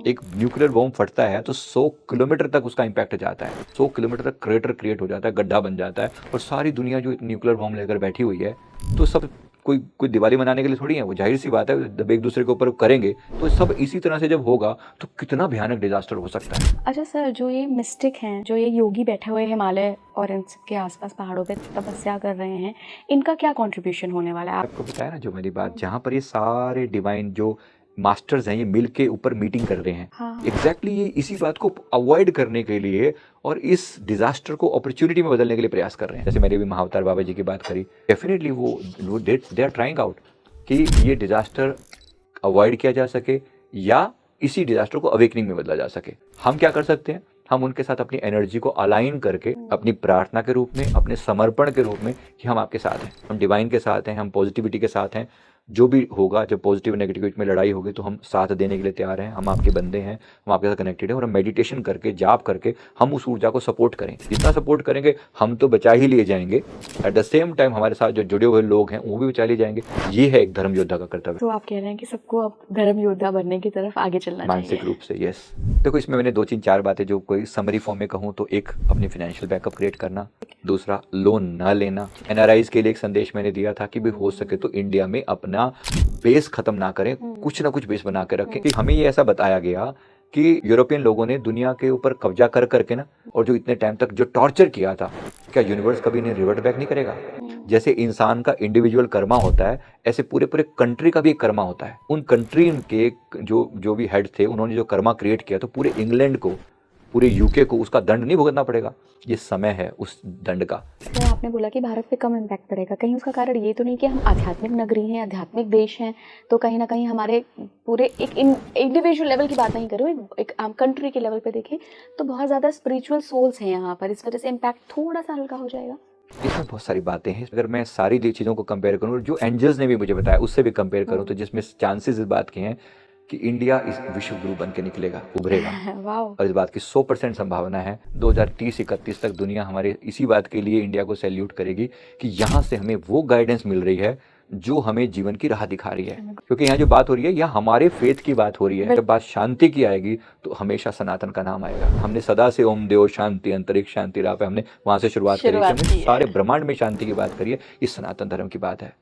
एक nuclear bomb फटता है तो 100 किलोमीटर तक उसका इम्पैक्ट जाता है, 100 किलोमीटर तक क्रेटर क्रिएट हो जाता है, गड्ढा बन जाता है, और सारी दुनिया जो न्यूक्लियर बॉम्ब लेकर बैठी हुई है, तो सब कोई कोई दिवाली मनाने के लिए थोड़ी है, वो जाहिर सी बात है जब एक दूसरे के ऊपर करेंगे तो सब इसी तरह से जब होगा तो कितना भयानक डिजास्टर हो सकता है। अच्छा सर, जो ये मिस्टिक हैं, जो ये योगी बैठे हुए हिमालय और इनके आसपास पहाड़ों पे तपस्या कर रहे हैं, इनका क्या कंट्रीब्यूशन होने वाला है? आपको बताया ना जो मेरी बात, जहाँ पर ये सारे डिवाइन जो मास्टर्स हैं ये मिल के ऊपर मीटिंग कर रहे हैं, हाँ। एग्जैक्टली ये इसी बात को अवॉइड करने के लिए और इस डिजास्टर को अपॉर्चुनिटी में बदलने के लिए प्रयास कर रहे हैं। जैसे मैंने भी महाअवतार बाबा जी की बात करी, डेफिनेटली वो दे आर ट्राइंग आउट कि ये डिजास्टर अवॉइड किया जा सके या इसी डिजास्टर को अवेकनिंग में बदला जा सके। हम क्या कर सकते हैं, हम उनके साथ अपनी एनर्जी को अलाइन करके अपनी प्रार्थना के रूप में, अपने समर्पण के रूप में कि हम आपके साथ हैं, हम डिवाइन के साथ हैं, हम पॉजिटिविटी के साथ हैं, जो भी होगा, जब पॉजिटिव नेगेटिविटी में लड़ाई होगी तो हम साथ देने के लिए तैयार हैं, हम आपके बंदे हैं, हम आपके साथ कनेक्टेड हैं, और हम मेडिटेशन करके, जाप करके हम उस ऊर्जा को सपोर्ट करें। जितना सपोर्ट करेंगे हम तो बचा ही लिए जाएंगे, एट द सेम टाइम हमारे साथ जो जुड़े हुए लोग हैं वो भी बचा लिए जाएंगे। ये है एक धर्म योद्धा का कर्तव्य। तो आप कह रहे हैं कि सबको अब धर्म योद्धा बनने की तरफ आगे चलना चाहिए मानसिक रूप से, यस। देखो इसमें मैंने 2-3-4 बातें जो कोई समरी फॉर्म में कहूँ तो, एक अपनी फाइनेंशियल बैकअप क्रिएट करना, दूसरा लोन ना लेना। एनआरआईज के लिए एक संदेश मैंने दिया था कि भी हो सके तो इंडिया में अपना बेस खत्म ना करें, कुछ ना कुछ बेस बना के रखें। कि हमें ये ऐसा बताया गया कि यूरोपियन लोगों ने दुनिया के ऊपर कब्जा कर करके ना, और जो इतने टाइम तक जो टॉर्चर किया था, क्या यूनिवर्स कभी इन्हें रिवर्ट बैक नहीं करेगा? जैसे इंसान का इंडिविजुअल कर्मा होता है, ऐसे पूरे पूरे कंट्री का भी एक कर्मा होता है। उन कंट्री के जो भी हेड थे, उन्होंने जो कर्मा क्रिएट किया तो पूरे इंग्लैंड को, पूरे यूके को उसका दंड नहीं भुगतना पड़ेगा। ये समय है उस दंड का। तो आपने बोला कि भारत पे कम इम्पैक्ट पड़ेगा, कहीं उसका कारण ये तो नहीं कि हम आध्यात्मिक नगरी हैं, आध्यात्मिक देश हैं, तो कहीं ना कहीं हमारे पूरे एक इंडिविजुअल लेवल की बात नहीं कर रही हूँ, एक आम कंट्री के लेवल पे देखें तो बहुत ज़्यादा स्पिरिचुअल सोल्स हैं यहाँ पर, इस वजह से इम्पैक्ट थोड़ा सा हल्का हो जाएगा? इसमें बहुत सारी बातें हैं। अगर मैं सारी चीज़ों को कंपेयर करूँ, जो एंजल्स ने भी मुझे बताया उससे भी कंपेयर करूँ, तो जिसमें चांसेस इस बात के हैं कि इंडिया इस विश्व गुरु बन के निकलेगा, उभरेगा। और इस बात की 100% संभावना है 2030-31 तक दुनिया हमारे इसी बात के लिए इंडिया को सैल्यूट करेगी कि यहाँ से हमें वो गाइडेंस मिल रही है जो हमें जीवन की राह दिखा रही है। क्योंकि यहाँ जो बात हो रही है यह हमारे फेथ की बात हो रही है। जब बात शांति की आएगी तो हमेशा सनातन का नाम आएगा। हमने सदा से ओम देव शांति अंतरिक्ष शांति राह पे हमने वहां से शुरुआत करी, हमने सारे ब्रह्मांड में शांति की बात करी है। इस सनातन धर्म की बात है।